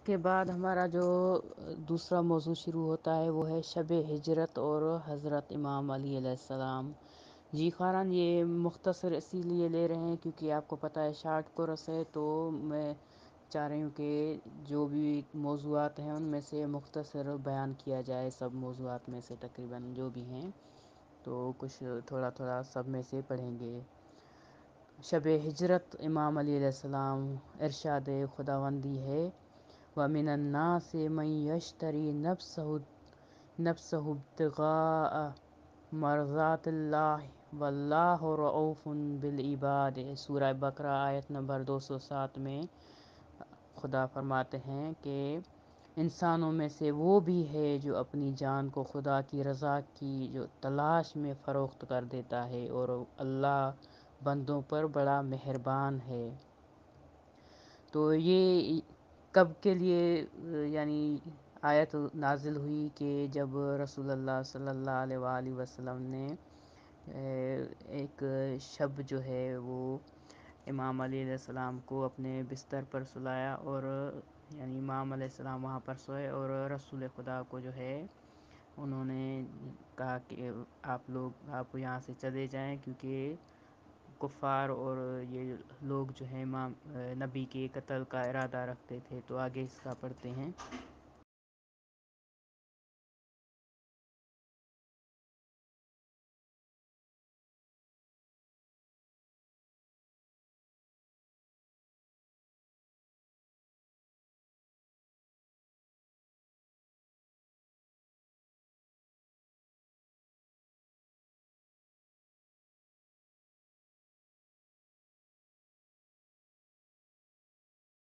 کے بعد ہمارا جو دوسرا موضوع شروع ہوتا ہے وہ ہے شب ہجرت اور حضرت امام علی علیہ السلام۔ جی خارن یہ مختصر اسی لیے لے رہے ہیں کیونکہ آپ کو پتہ ہے شارٹ کورس ہے، تو میں چاہ رہی ہوں کہ جو بھی موضوعات ہیں ان میں سے مختصر بیان کیا جائے، سب موضوعات میں سے تقریباً جو بھی ہیں تو کچھ تھوڑا تھوڑا سب میں سے پڑھیں گے۔ شب ہجرت امام علی علیہ السلام، ارشاد خداوندی ہے وَمِنَ النَّاسِ مَن يَشْتَرِي نَفْسَهُ ابْتِغَاءَ مَرْضَاتِ اللَّهِ وَاللَّهُ رَءُوفٌ بِالْعِبَادِ۔ سورہ بقرہ آیت نمبر 207 میں خدا فرماتے ہیں کہ انسانوں میں سے وہ بھی ہے جو اپنی جان کو خدا کی رضا کی جو تلاش میں فروخت کر دیتا ہے، اور اللہ بندوں پر بڑا مہربان ہے۔ تو یہ کب کے لیے یعنی آیت نازل ہوئی کہ جب رسول اللہ صلی اللہ علیہ وآلہ وسلم نے ایک شب جو ہے وہ امام علی علیہ السلام کو اپنے بستر پر سلایا، اور یعنی امام علیہ السلام وہاں پر سوئے اور رسول خدا کو جو ہے انہوں نے کہا کہ آپ یہاں سے چلے جائیں، کیونکہ کفار اور یہ لوگ جو ہیں نبی کے قتل کا ارادہ رکھتے تھے۔ تو آگے اس کا پڑھتے ہیں۔